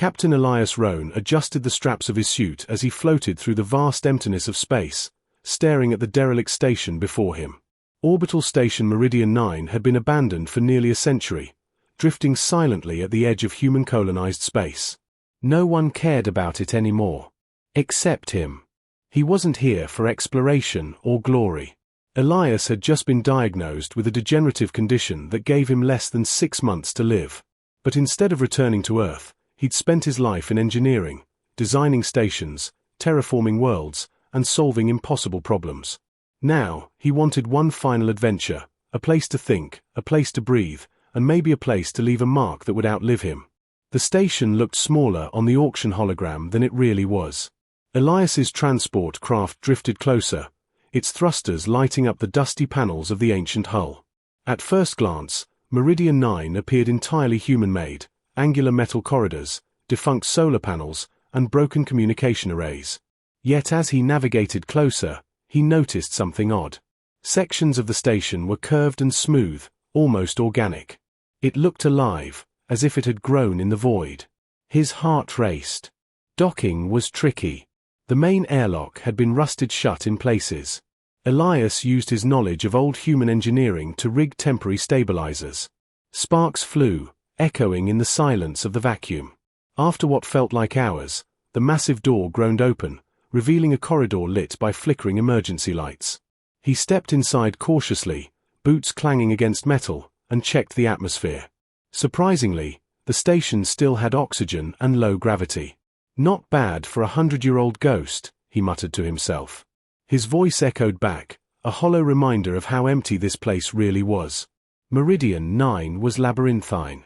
Captain Elias Roan adjusted the straps of his suit as he floated through the vast emptiness of space, staring at the derelict station before him. Orbital Station Meridian 9 had been abandoned for nearly a century, drifting silently at the edge of human-colonized space. No one cared about it anymore. Except him. He wasn't here for exploration or glory. Elias had just been diagnosed with a degenerative condition that gave him less than 6 months to live. But instead of returning to Earth, he'd spent his life in engineering, designing stations, terraforming worlds, and solving impossible problems. Now, he wanted one final adventure, a place to think, a place to breathe, and maybe a place to leave a mark that would outlive him. The station looked smaller on the auction hologram than it really was. Elias's transport craft drifted closer, its thrusters lighting up the dusty panels of the ancient hull. At first glance, Meridian 9 appeared entirely human-made, angular metal corridors, defunct solar panels, and broken communication arrays. Yet as he navigated closer, he noticed something odd. Sections of the station were curved and smooth, almost organic. It looked alive, as if it had grown in the void. His heart raced. Docking was tricky. The main airlock had been rusted shut in places. Elias used his knowledge of old human engineering to rig temporary stabilizers. Sparks flew, echoing in the silence of the vacuum. After what felt like hours, the massive door groaned open, revealing a corridor lit by flickering emergency lights. He stepped inside cautiously, boots clanging against metal, and checked the atmosphere. Surprisingly, the station still had oxygen and low gravity. Not bad for a 100-year-old ghost, he muttered to himself. His voice echoed back, a hollow reminder of how empty this place really was. Meridian 9 was labyrinthine.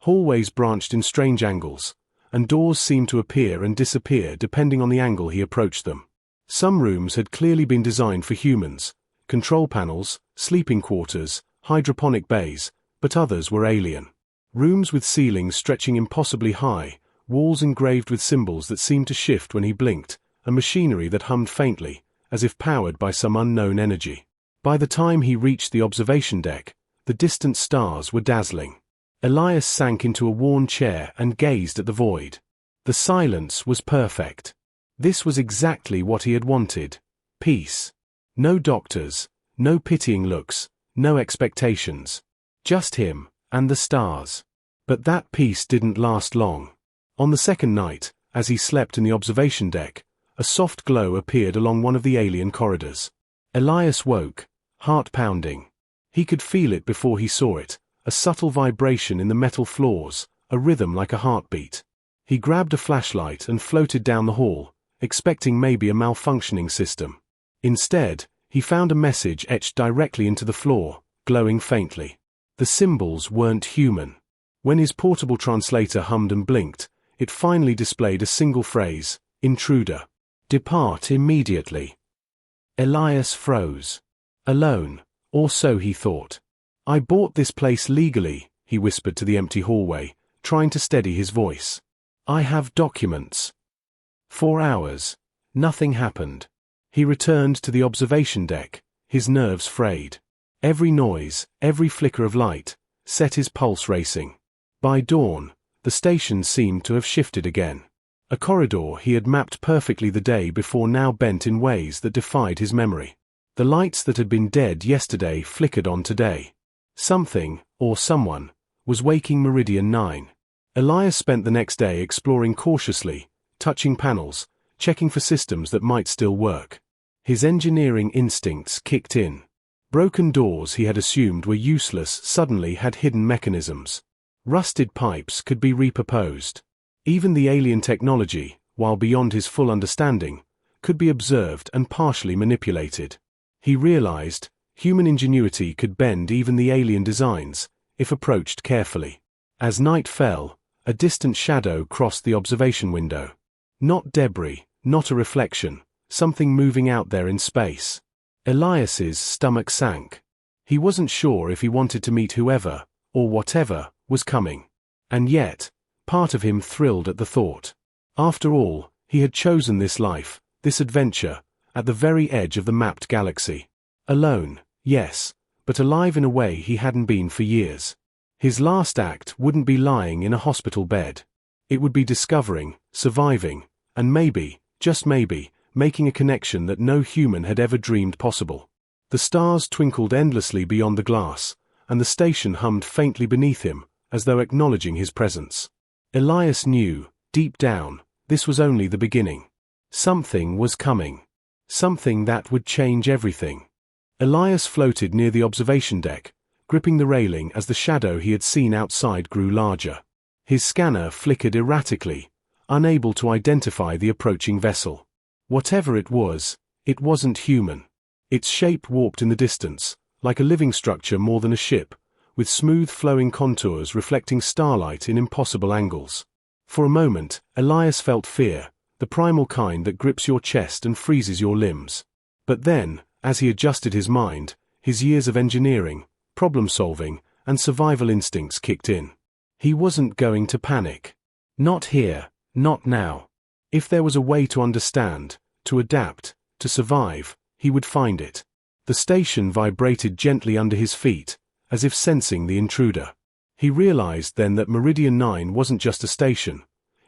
Hallways branched in strange angles, and doors seemed to appear and disappear depending on the angle he approached them. Some rooms had clearly been designed for humans, control panels, sleeping quarters, hydroponic bays, but others were alien. Rooms with ceilings stretching impossibly high, walls engraved with symbols that seemed to shift when he blinked, and machinery that hummed faintly, as if powered by some unknown energy. By the time he reached the observation deck, the distant stars were dazzling. Elias sank into a worn chair and gazed at the void. The silence was perfect. This was exactly what he had wanted. Peace. No doctors, no pitying looks, no expectations. Just him, and the stars. But that peace didn't last long. On the second night, as he slept in the observation deck, a soft glow appeared along one of the alien corridors. Elias woke, heart pounding. He could feel it before he saw it, a subtle vibration in the metal floors, a rhythm like a heartbeat. He grabbed a flashlight and floated down the hall, expecting maybe a malfunctioning system. Instead, he found a message etched directly into the floor, glowing faintly. The symbols weren't human. When his portable translator hummed and blinked, it finally displayed a single phrase, "Intruder. Depart immediately." Elias froze. Alone, or so he thought. "I bought this place legally," he whispered to the empty hallway, trying to steady his voice. "I have documents." 4 hours. Nothing happened. He returned to the observation deck, his nerves frayed. Every noise, every flicker of light, set his pulse racing. By dawn, the station seemed to have shifted again. A corridor he had mapped perfectly the day before now bent in ways that defied his memory. The lights that had been dead yesterday flickered on today. Something, or someone, was waking Meridian 9. Elias spent the next day exploring cautiously, touching panels, checking for systems that might still work. His engineering instincts kicked in. Broken doors he had assumed were useless suddenly had hidden mechanisms. Rusted pipes could be repurposed. Even the alien technology, while beyond his full understanding, could be observed and partially manipulated. He realized, human ingenuity could bend even the alien designs, if approached carefully. As night fell, a distant shadow crossed the observation window. Not debris, not a reflection, something moving out there in space. Elias's stomach sank. He wasn't sure if he wanted to meet whoever, or whatever, was coming. And yet, part of him thrilled at the thought. After all, he had chosen this life, this adventure, at the very edge of the mapped galaxy. Alone, yes, but alive in a way he hadn't been for years. His last act wouldn't be lying in a hospital bed. It would be discovering, surviving, and maybe, just maybe, making a connection that no human had ever dreamed possible. The stars twinkled endlessly beyond the glass, and the station hummed faintly beneath him, as though acknowledging his presence. Elias knew, deep down, this was only the beginning. Something was coming. Something that would change everything. Elias floated near the observation deck, gripping the railing as the shadow he had seen outside grew larger. His scanner flickered erratically, unable to identify the approaching vessel. Whatever it was, it wasn't human. Its shape warped in the distance, like a living structure more than a ship, with smooth flowing contours reflecting starlight in impossible angles. For a moment, Elias felt fear, the primal kind that grips your chest and freezes your limbs. But then, as he adjusted his mind, his years of engineering, problem-solving, and survival instincts kicked in. He wasn't going to panic. Not here, not now. If there was a way to understand, to adapt, to survive, he would find it. The station vibrated gently under his feet, as if sensing the intruder. He realized then that Meridian 9 wasn't just a station.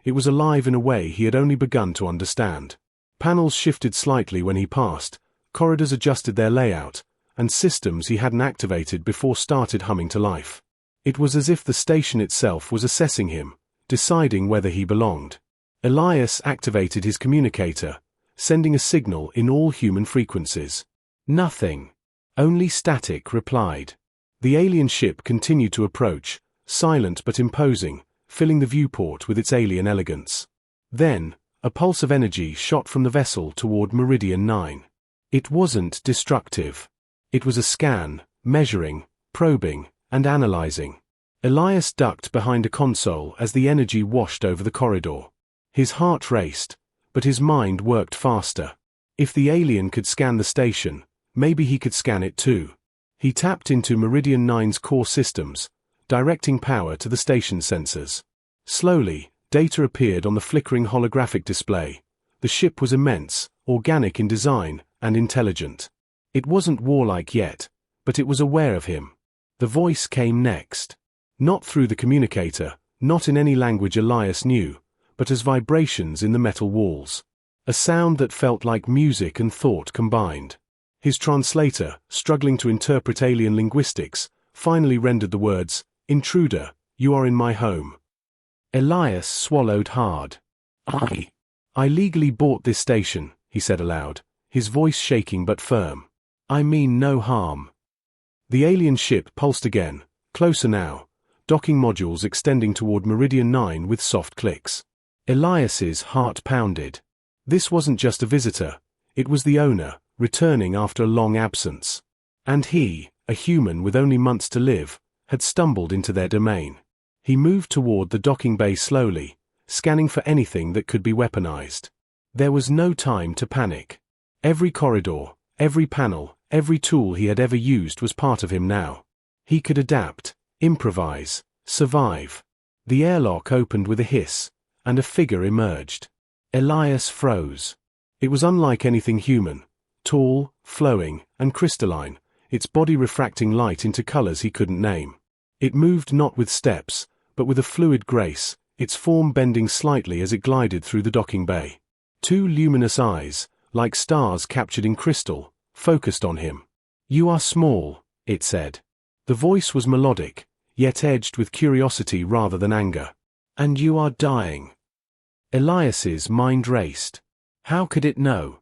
It was alive in a way he had only begun to understand. Panels shifted slightly when he passed, corridors adjusted their layout, and systems he hadn't activated before started humming to life. It was as if the station itself was assessing him, deciding whether he belonged. Elias activated his communicator, sending a signal in all human frequencies. Nothing. Only static replied. The alien ship continued to approach, silent but imposing, filling the viewport with its alien elegance. Then, a pulse of energy shot from the vessel toward Meridian 9. It wasn't destructive. It was a scan, measuring, probing, and analyzing. Elias ducked behind a console as the energy washed over the corridor. His heart raced, but his mind worked faster. If the alien could scan the station, maybe he could scan it too. He tapped into Meridian 9's core systems, directing power to the station sensors. Slowly, data appeared on the flickering holographic display. The ship was immense, organic in design, and intelligent. It wasn't warlike yet, but it was aware of him. The voice came next. Not through the communicator, not in any language Elias knew, but as vibrations in the metal walls. A sound that felt like music and thought combined. His translator, struggling to interpret alien linguistics, finally rendered the words, "Intruder, you are in my home." Elias swallowed hard. I legally bought this station," he said aloud, his voice shaking but firm. "I mean no harm." The alien ship pulsed again, closer now, docking modules extending toward Meridian 9 with soft clicks. Elias's heart pounded. This wasn't just a visitor, it was the owner, returning after a long absence. And he, a human with only months to live, had stumbled into their domain. He moved toward the docking bay slowly, scanning for anything that could be weaponized. There was no time to panic. Every corridor, every panel, every tool he had ever used was part of him now. He could adapt, improvise, survive. The airlock opened with a hiss, and a figure emerged. Elias froze. It was unlike anything human, tall, flowing, and crystalline, its body refracting light into colors he couldn't name. It moved not with steps, but with a fluid grace, its form bending slightly as it glided through the docking bay. Two luminous eyes, like stars captured in crystal, focused on him. "You are small," it said. The voice was melodic, yet edged with curiosity rather than anger. "And you are dying." Elias's mind raced. How could it know?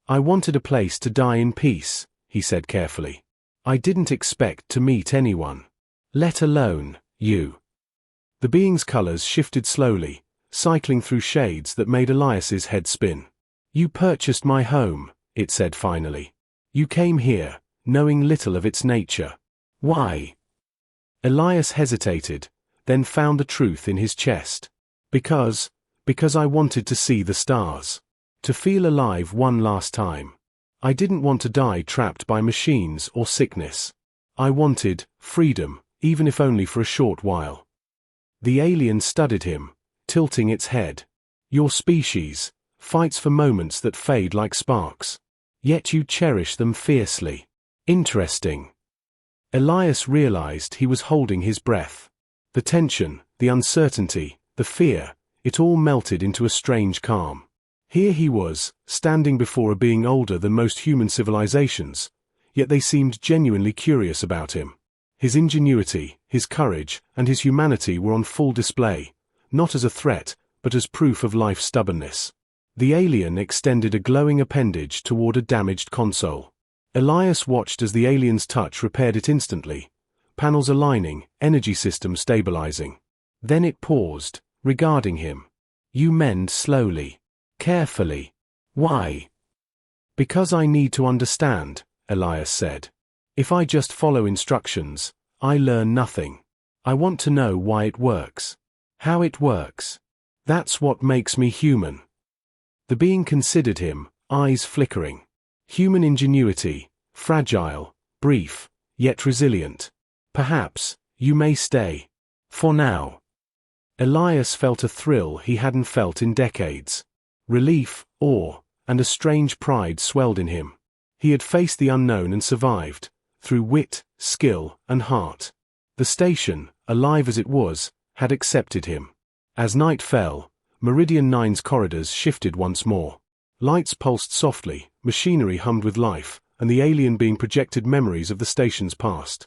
I wanted a place to die in peace," he said carefully. "I didn't expect to meet anyone. Let alone you." The being's colors shifted slowly, cycling through shades that made Elias's head spin. "You purchased my home," it said finally. "You came here, knowing little of its nature. Why?" Elias hesitated, then found the truth in his chest. Because I wanted to see the stars. To feel alive one last time. I didn't want to die trapped by machines or sickness. I wanted freedom, even if only for a short while." The alien studied him, tilting its head. "Your species fights for moments that fade like sparks. Yet you cherish them fiercely. Interesting." Elias realized he was holding his breath. The tension, the uncertainty, The fear, it all melted into a strange calm. Here he was, standing before a being older than most human civilizations, yet they seemed genuinely curious about him. His ingenuity, his courage, and his humanity were on full display, not as a threat, but as proof of life's stubbornness. The alien extended a glowing appendage toward a damaged console. Elias watched as the alien's touch repaired it instantly, panels aligning, energy system stabilizing. Then it paused, regarding him. "You mend slowly. Carefully. Why?" "Because I need to understand," Elias said. "If I just follow instructions, I learn nothing. I want to know why it works. How it works. That's what makes me human." The being considered him, eyes flickering. Human ingenuity, fragile, brief, yet resilient. "Perhaps, you may stay. For now." Elias felt a thrill he hadn't felt in decades. Relief, awe, and a strange pride swelled in him. He had faced the unknown and survived, through wit, skill, and heart. The station, alive as it was, had accepted him. As night fell, Meridian 9's corridors shifted once more. Lights pulsed softly, machinery hummed with life, and the alien being projected memories of the station's past.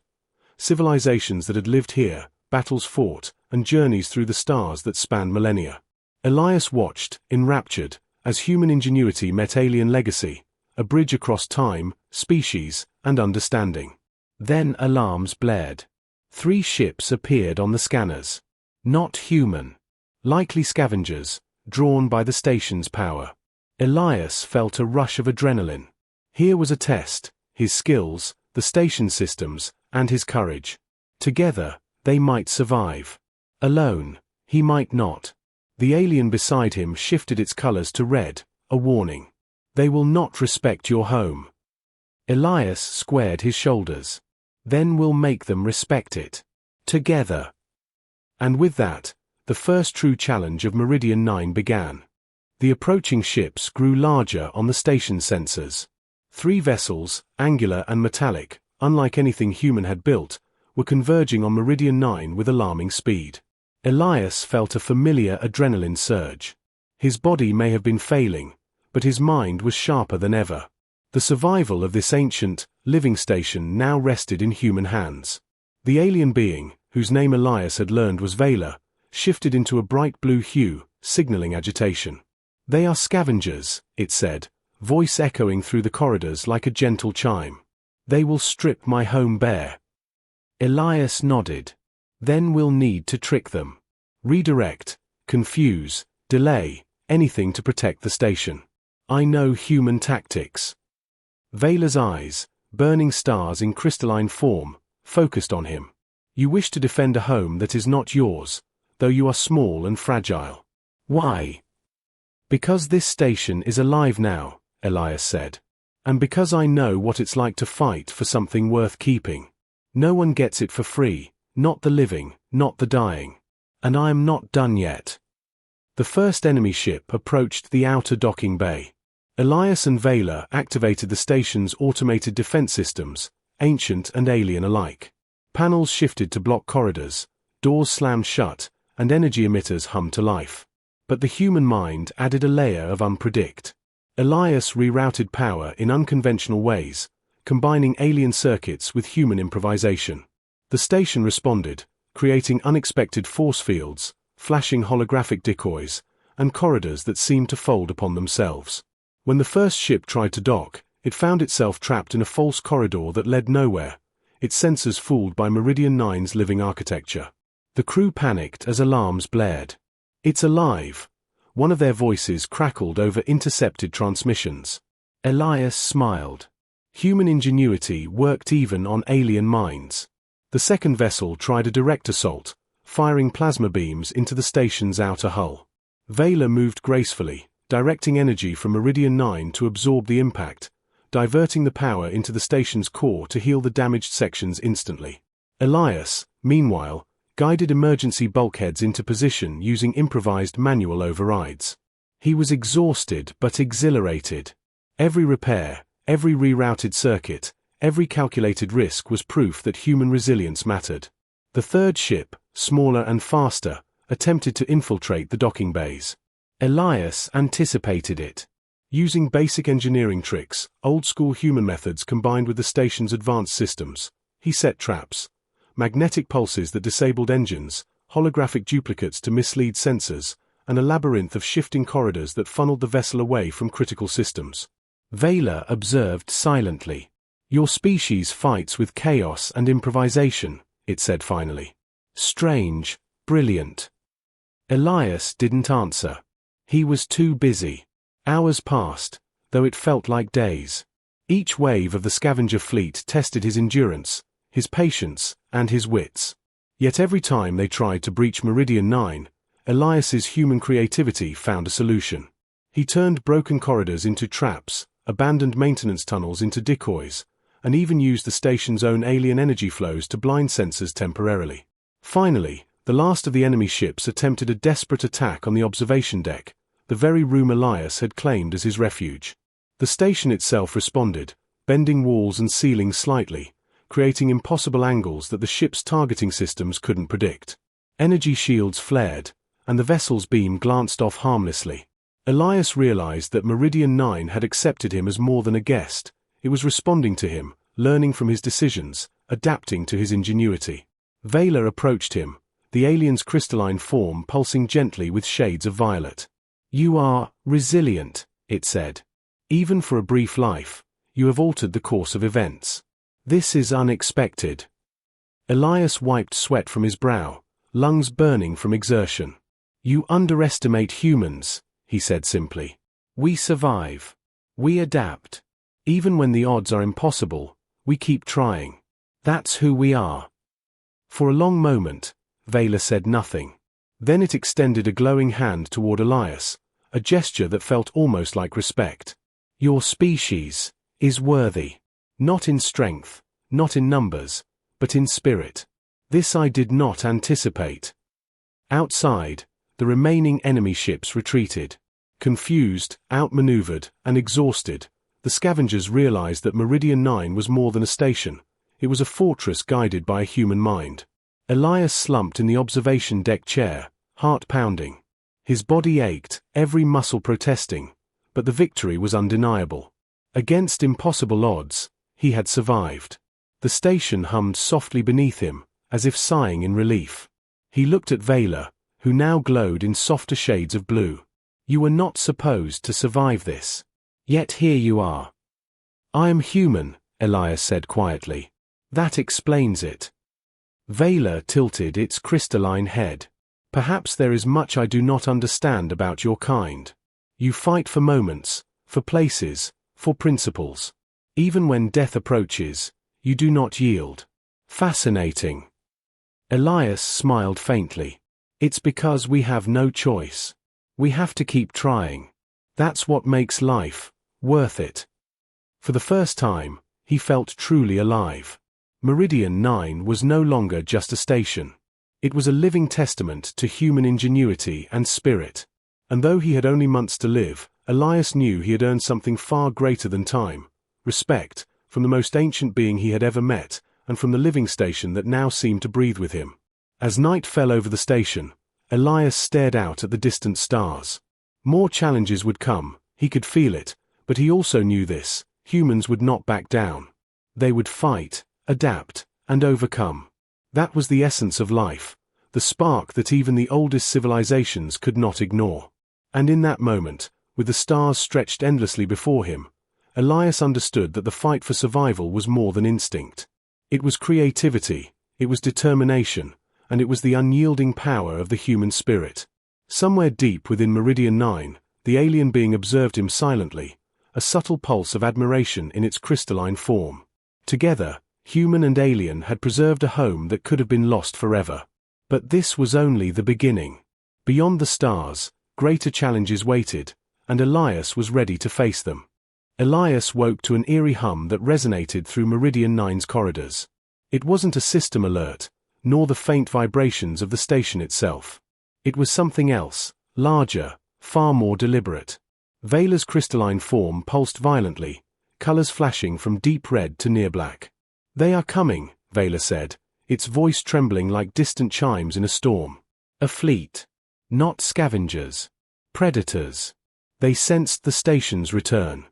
Civilizations that had lived here, battles fought, and journeys through the stars that spanned millennia. Elias watched, enraptured, as human ingenuity met alien legacy, a bridge across time, species, and understanding. Then alarms blared. 3 ships appeared on the scanners. Not human. Likely scavengers, drawn by the station's power. Elias felt a rush of adrenaline. Here was a test, his skills, the station systems, and his courage. Together, they might survive. Alone, he might not. The alien beside him shifted its colors to red, a warning. "They will not respect your home." Elias squared his shoulders. "Then we'll make them respect it. Together." And with that, the first true challenge of Meridian 9 began. The approaching ships grew larger on the station sensors. 3 vessels, angular and metallic, unlike anything human had built, were converging on Meridian 9 with alarming speed. Elias felt a familiar adrenaline surge. His body may have been failing, but his mind was sharper than ever. The survival of this ancient, living station now rested in human hands. The alien being, whose name Elias had learned was Vela, shifted into a bright blue hue, signaling agitation. "They are scavengers," it said, voice echoing through the corridors like a gentle chime. "They will strip my home bare." Elias nodded. "Then we'll need to trick them. Redirect, confuse, delay, anything to protect the station. I know human tactics." Vela's eyes, burning stars in crystalline form, focused on him. "You wish to defend a home that is not yours, though you are small and fragile. Why?" "Because this station is alive now," Elias said. "And because I know what it's like to fight for something worth keeping. No one gets it for free, not the living, not the dying. And I am not done yet." The first enemy ship approached the outer docking bay. Elias and Vela activated the station's automated defense systems, ancient and alien alike. Panels shifted to block corridors, doors slammed shut, and energy emitters hummed to life. But the human mind added a layer of unpredict. Elias rerouted power in unconventional ways, combining alien circuits with human improvisation. The station responded, creating unexpected force fields, flashing holographic decoys, and corridors that seemed to fold upon themselves. When the first ship tried to dock, it found itself trapped in a false corridor that led nowhere, its sensors fooled by Meridian 9's living architecture. The crew panicked as alarms blared. "It's alive!" One of their voices crackled over intercepted transmissions. Elias smiled. Human ingenuity worked even on alien minds. The second vessel tried a direct assault, firing plasma beams into the station's outer hull. Vela moved gracefully, directing energy from Meridian 9 to absorb the impact, diverting the power into the station's core to heal the damaged sections instantly. Elias, meanwhile, guided emergency bulkheads into position using improvised manual overrides. He was exhausted but exhilarated. Every repair, every rerouted circuit, every calculated risk was proof that human resilience mattered. The third ship, smaller and faster, attempted to infiltrate the docking bays. Elias anticipated it. Using basic engineering tricks, old-school human methods combined with the station's advanced systems, he set traps. Magnetic pulses that disabled engines, holographic duplicates to mislead sensors, and a labyrinth of shifting corridors that funneled the vessel away from critical systems. Vela observed silently. "Your species fights with chaos and improvisation," it said finally. "Strange, brilliant." Elias didn't answer. He was too busy. Hours passed, though it felt like days. Each wave of the scavenger fleet tested his endurance, his patience, and his wits. Yet every time they tried to breach Meridian 9, Elias's human creativity found a solution. He turned broken corridors into traps, abandoned maintenance tunnels into decoys, and even used the station's own alien energy flows to blind sensors temporarily. Finally, the last of the enemy ships attempted a desperate attack on the observation deck, the very room Elias had claimed as his refuge. The station itself responded, bending walls and ceilings slightly, creating impossible angles that the ship's targeting systems couldn't predict. Energy shields flared, and the vessel's beam glanced off harmlessly. Elias realized that Meridian 9 had accepted him as more than a guest. It was responding to him, learning from his decisions, adapting to his ingenuity. Vela approached him, the alien's crystalline form pulsing gently with shades of violet. "You are resilient," it said. "Even for a brief life, you have altered the course of events. This is unexpected." Elias wiped sweat from his brow, lungs burning from exertion. "You underestimate humans," he said simply. "We survive. We adapt. Even when the odds are impossible, we keep trying. That's who we are." For a long moment, Vela said nothing. Then it extended a glowing hand toward Elias, a gesture that felt almost like respect. "Your species is worthy. Not in strength, not in numbers, but in spirit. This I did not anticipate." Outside, the remaining enemy ships retreated. Confused, outmaneuvered, and exhausted, the scavengers realized that Meridian 9 was more than a station. It was a fortress guided by a human mind. Elias slumped in the observation deck chair, heart pounding. His body ached, every muscle protesting, but the victory was undeniable. Against impossible odds, he had survived. The station hummed softly beneath him, as if sighing in relief. He looked at Vela, who now glowed in softer shades of blue. "You were not supposed to survive this. Yet here you are." "I am human," Elias said quietly. "That explains it." Vela tilted its crystalline head. "Perhaps there is much I do not understand about your kind. You fight for moments, for places, for principles. Even when death approaches, you do not yield. Fascinating." Elias smiled faintly. "It's because we have no choice. We have to keep trying. That's what makes life worth it." For the first time, he felt truly alive. Meridian 9 was no longer just a station. It was a living testament to human ingenuity and spirit. And though he had only months to live, Elias knew he had earned something far greater than time: respect, from the most ancient being he had ever met, and from the living station that now seemed to breathe with him. As night fell over the station, Elias stared out at the distant stars. More challenges would come, he could feel it, but he also knew this: humans would not back down. They would fight, adapt, and overcome. That was the essence of life, the spark that even the oldest civilizations could not ignore. And in that moment, with the stars stretched endlessly before him, Elias understood that the fight for survival was more than instinct. It was creativity, it was determination, and it was the unyielding power of the human spirit. Somewhere deep within Meridian 9, the alien being observed him silently, a subtle pulse of admiration in its crystalline form. Together, human and alien had preserved a home that could have been lost forever. But this was only the beginning. Beyond the stars, greater challenges waited, and Elias was ready to face them. Elias woke to an eerie hum that resonated through Meridian 9's corridors. It wasn't a system alert, nor the faint vibrations of the station itself. It was something else, larger, far more deliberate. Vela's crystalline form pulsed violently, colors flashing from deep red to near black. "They are coming," Vela said, its voice trembling like distant chimes in a storm. A fleet. Not scavengers. Predators. They sensed the station's return.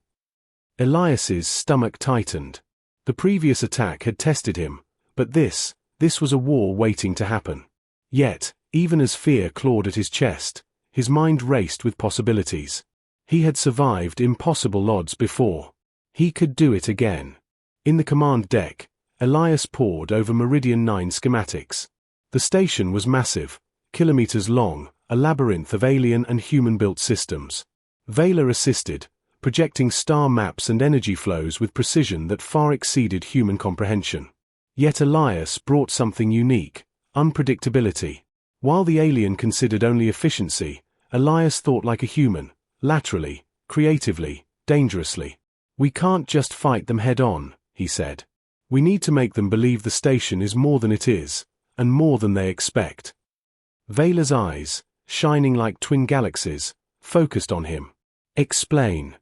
Elias's stomach tightened. The previous attack had tested him, but this was a war waiting to happen. Yet, even as fear clawed at his chest, his mind raced with possibilities. He had survived impossible odds before. He could do it again. In the command deck, Elias pored over Meridian 9 schematics. The station was massive, kilometers long, a labyrinth of alien and human-built systems. Vela assisted, projecting star maps and energy flows with precision that far exceeded human comprehension. Yet Elias brought something unique: unpredictability. While the alien considered only efficiency, Elias thought like a human, laterally, creatively, dangerously. "We can't just fight them head-on," he said. "We need to make them believe the station is more than it is, and more than they expect." Vela's eyes, shining like twin galaxies, focused on him. "Explain."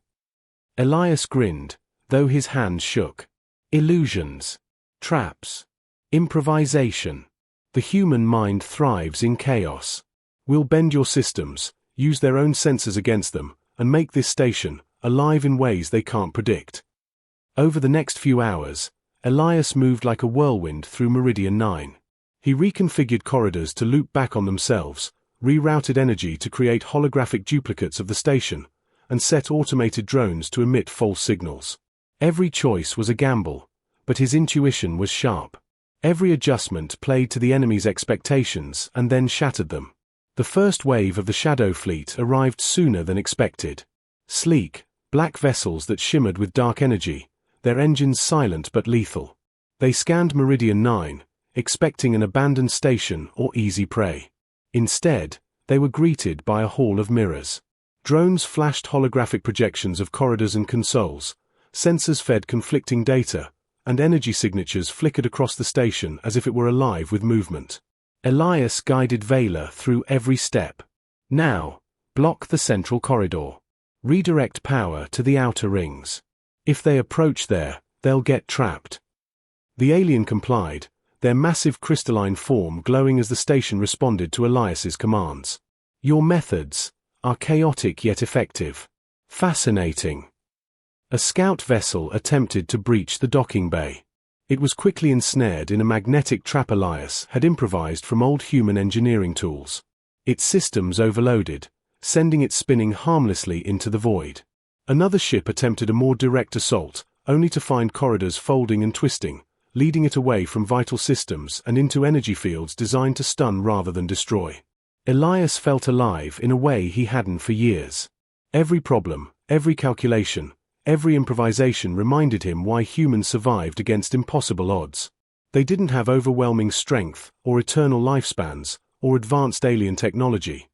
Elias grinned, though his hands shook. "Illusions. Traps. Improvisation. The human mind thrives in chaos. We'll bend your systems, use their own sensors against them, and make this station alive in ways they can't predict." Over the next few hours, Elias moved like a whirlwind through Meridian 9. He reconfigured corridors to loop back on themselves, rerouted energy to create holographic duplicates of the station, and set automated drones to emit false signals. Every choice was a gamble, but his intuition was sharp. Every adjustment played to the enemy's expectations and then shattered them. The first wave of the Shadow Fleet arrived sooner than expected. Sleek, black vessels that shimmered with dark energy, their engines silent but lethal. They scanned Meridian 9, expecting an abandoned station or easy prey. Instead, they were greeted by a hall of mirrors. Drones flashed holographic projections of corridors and consoles, sensors fed conflicting data, and energy signatures flickered across the station as if it were alive with movement. Elias guided Vela through every step. "Now, block the central corridor. Redirect power to the outer rings. If they approach there, they'll get trapped." The alien complied, their massive crystalline form glowing as the station responded to Elias's commands. "Your methods are chaotic yet effective. Fascinating." A scout vessel attempted to breach the docking bay. It was quickly ensnared in a magnetic trap Elias had improvised from old human engineering tools. Its systems overloaded, sending it spinning harmlessly into the void. Another ship attempted a more direct assault, only to find corridors folding and twisting, leading it away from vital systems and into energy fields designed to stun rather than destroy. Elias felt alive in a way he hadn't for years. Every problem, every calculation, every improvisation reminded him why humans survived against impossible odds. They didn't have overwhelming strength, or eternal lifespans, or advanced alien technology,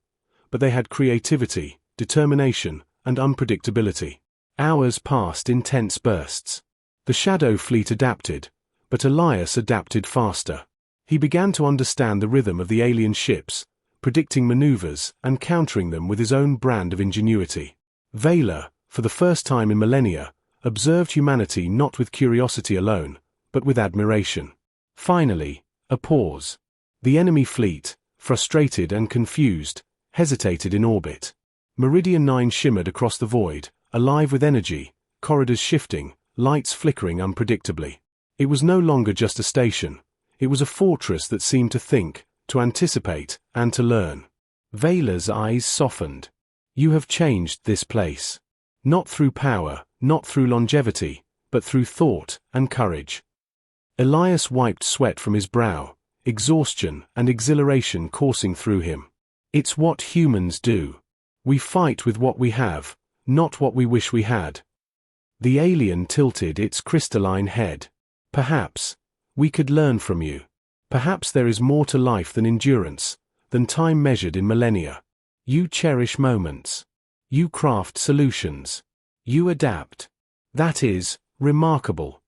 but they had creativity, determination, and unpredictability. Hours passed in tense bursts. The Shadow Fleet adapted, but Elias adapted faster. He began to understand the rhythm of the alien ships, predicting maneuvers and countering them with his own brand of ingenuity. Vela, for the first time in millennia, observed humanity not with curiosity alone, but with admiration. Finally, a pause. The enemy fleet, frustrated and confused, hesitated in orbit. Meridian 9 shimmered across the void, alive with energy, corridors shifting, lights flickering unpredictably. It was no longer just a station. It was a fortress that seemed to think, to anticipate, and to learn. Vela's eyes softened. "You have changed this place. Not through power, not through longevity, but through thought and courage." Elias wiped sweat from his brow, exhaustion and exhilaration coursing through him. "It's what humans do. We fight with what we have, not what we wish we had." The alien tilted its crystalline head. "Perhaps we could learn from you. Perhaps there is more to life than endurance, than time measured in millennia. You cherish moments. You craft solutions. You adapt. That is remarkable."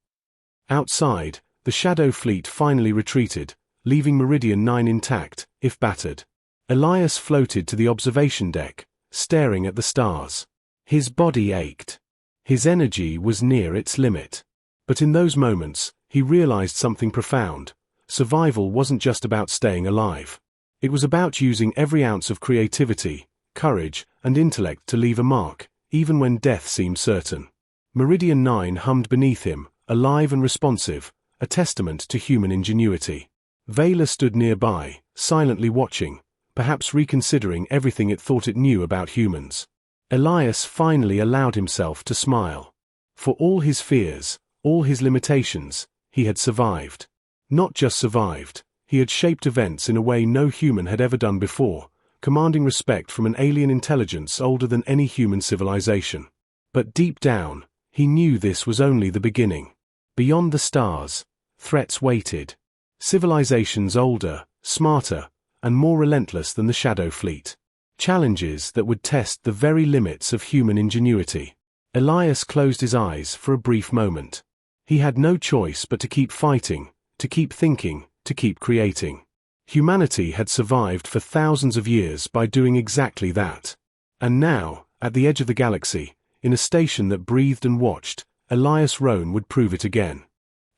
Outside, the Shadow Fleet finally retreated, leaving Meridian 9 intact, if battered. Elias floated to the observation deck, staring at the stars. His body ached. His energy was near its limit. But in those moments, he realized something profound. Survival wasn't just about staying alive. It was about using every ounce of creativity, courage, and intellect to leave a mark, even when death seemed certain. Meridian 9 hummed beneath him, alive and responsive, a testament to human ingenuity. Vela stood nearby, silently watching, perhaps reconsidering everything it thought it knew about humans. Elias finally allowed himself to smile. For all his fears, all his limitations, he had survived. Not just survived, he had shaped events in a way no human had ever done before, commanding respect from an alien intelligence older than any human civilization. But deep down, he knew this was only the beginning. Beyond the stars, threats waited. Civilizations older, smarter, and more relentless than the Shadow Fleet. Challenges that would test the very limits of human ingenuity. Elias closed his eyes for a brief moment. He had no choice but to keep fighting, to keep thinking, to keep creating. Humanity had survived for thousands of years by doing exactly that. And now, at the edge of the galaxy, in a station that breathed and watched, Elias Roan would prove it again.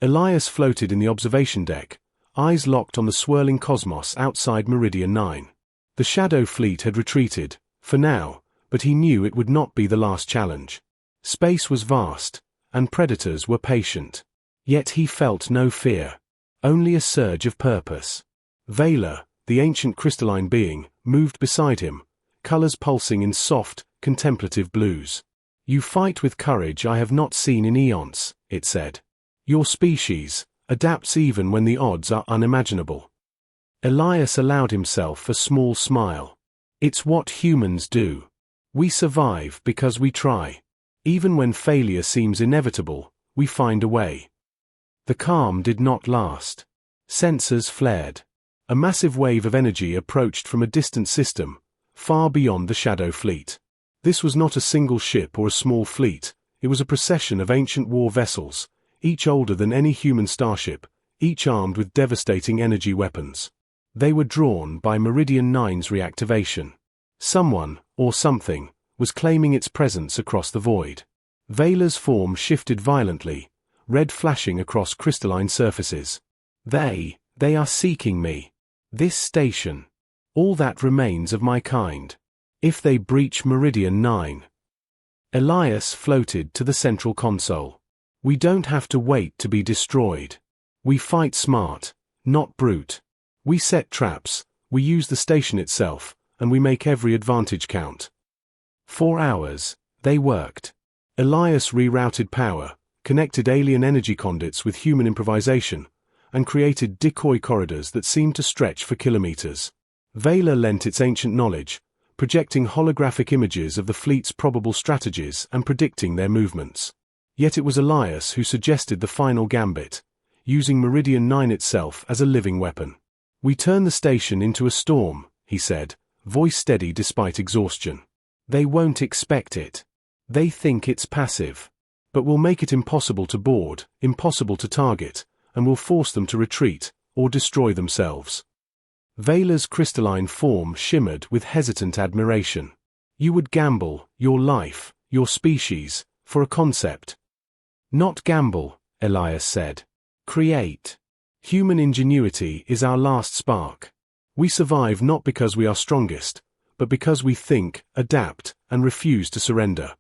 Elias floated in the observation deck, eyes locked on the swirling cosmos outside Meridian 9. The Shadow Fleet had retreated, for now, but he knew it would not be the last challenge. Space was vast, and predators were patient. Yet he felt no fear, only a surge of purpose. Vela, the ancient crystalline being, moved beside him, colors pulsing in soft, contemplative blues. "You fight with courage I have not seen in eons," it said. "Your species adapts even when the odds are unimaginable." Elias allowed himself a small smile. It's what humans do. We survive because we try. Even when failure seems inevitable, we find a way. The calm did not last. Sensors flared. A massive wave of energy approached from a distant system, far beyond the Shadow Fleet. This was not a single ship or a small fleet, it was a procession of ancient war vessels, each older than any human starship, each armed with devastating energy weapons. They were drawn by Meridian 9's reactivation. Someone, or something, was claiming its presence across the void. Vela's form shifted violently, red flashing across crystalline surfaces. They are seeking me. This station. All that remains of my kind. If they breach Meridian 9. Elias floated to the central console. We don't have to wait to be destroyed. We fight smart, not brute. We set traps, we use the station itself, and we make every advantage count. 4 hours, they worked. Elias rerouted power, connected alien energy conduits with human improvisation, and created decoy corridors that seemed to stretch for kilometers. Vela lent its ancient knowledge, projecting holographic images of the fleet's probable strategies and predicting their movements. Yet it was Elias who suggested the final gambit, using Meridian 9 itself as a living weapon. "We turn the station into a storm," he said, voice steady despite exhaustion. "They won't expect it. They think it's passive. But we'll make it impossible to board, impossible to target, and we'll force them to retreat, or destroy themselves." Vela's crystalline form shimmered with hesitant admiration. "You would gamble, your life, your species, for a concept." "Not gamble," Elias said. "Create. Human ingenuity is our last spark. We survive not because we are strongest, but because we think, adapt, and refuse to surrender."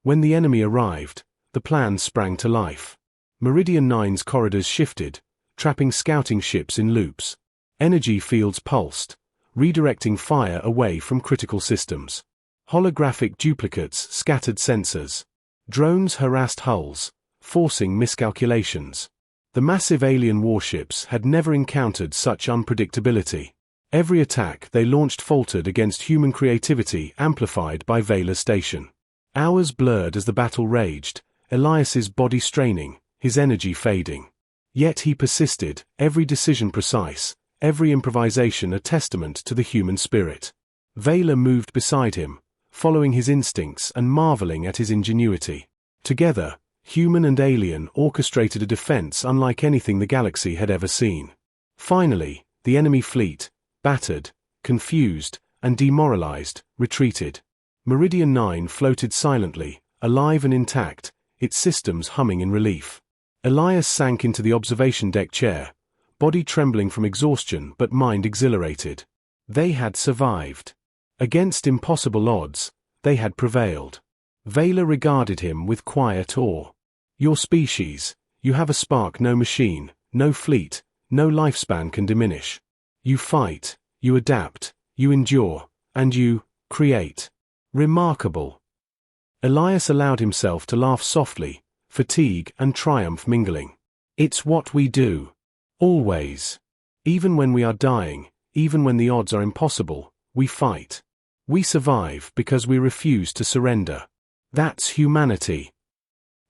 When the enemy arrived, the plan sprang to life. Meridian 9's corridors shifted, trapping scouting ships in loops. Energy fields pulsed, redirecting fire away from critical systems. Holographic duplicates scattered sensors. Drones harassed hulls, forcing miscalculations. The massive alien warships had never encountered such unpredictability. Every attack they launched faltered against human creativity amplified by Vela's station. Hours blurred as the battle raged, Elias's body straining, his energy fading. Yet he persisted, every decision precise, every improvisation a testament to the human spirit. Vela moved beside him, following his instincts and marveling at his ingenuity. Together, human and alien orchestrated a defense unlike anything the galaxy had ever seen. Finally, the enemy fleet, battered, confused, and demoralized, retreated. Meridian 9 floated silently, alive and intact, its systems humming in relief. Elias sank into the observation deck chair, body trembling from exhaustion but mind exhilarated. They had survived. Against impossible odds, they had prevailed. Vela regarded him with quiet awe. Your species, you have a spark no machine, no fleet, no lifespan can diminish. You fight, you adapt, you endure, and you create. Remarkable. Elias allowed himself to laugh softly, fatigue and triumph mingling. It's what we do. Always. Even when we are dying, even when the odds are impossible, we fight. We survive because we refuse to surrender. That's humanity.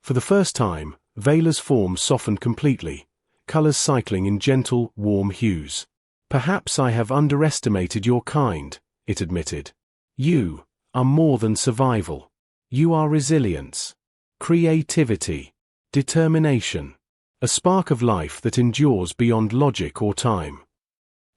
For the first time, Vela's form softened completely, colors cycling in gentle, warm hues. Perhaps I have underestimated your kind, it admitted. You are more than survival. You are resilience, creativity, determination, a spark of life that endures beyond logic or time.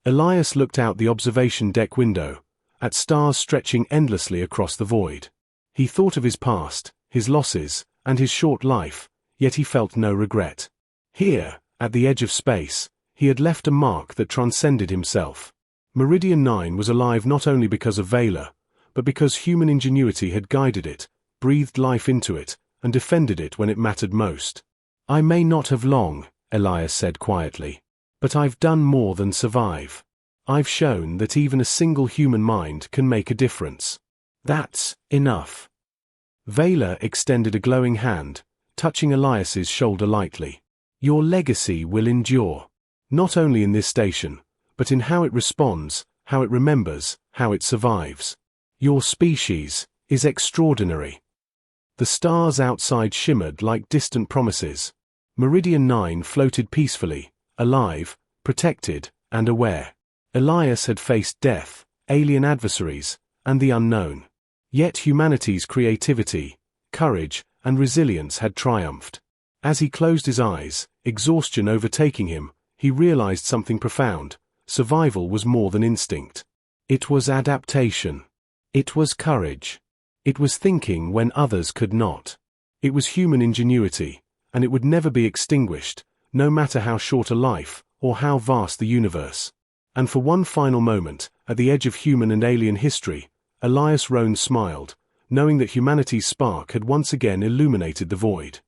Elias looked out the observation deck window, at stars stretching endlessly across the void. He thought of his past, his losses, and his short life, yet he felt no regret. Here, at the edge of space, he had left a mark that transcended himself. Meridian 9 was alive not only because of Vela, but because human ingenuity had guided it, breathed life into it, and defended it when it mattered most. I may not have long, Elias said quietly, but I've done more than survive. I've shown that even a single human mind can make a difference. That's enough. Vela extended a glowing hand, touching Elias's shoulder lightly. Your legacy will endure. Not only in this station, but in how it responds, how it remembers, how it survives. Your species is extraordinary. The stars outside shimmered like distant promises. Meridian 9 floated peacefully, alive, protected, and aware. Elias had faced death, alien adversaries, and the unknown. Yet humanity's creativity, courage, and resilience had triumphed. As he closed his eyes, exhaustion overtaking him, he realized something profound. Survival was more than instinct. It was adaptation. It was courage. It was thinking when others could not. It was human ingenuity, and it would never be extinguished, no matter how short a life, or how vast the universe. And for one final moment, at the edge of human and alien history, Elias Roan smiled, knowing that humanity's spark had once again illuminated the void.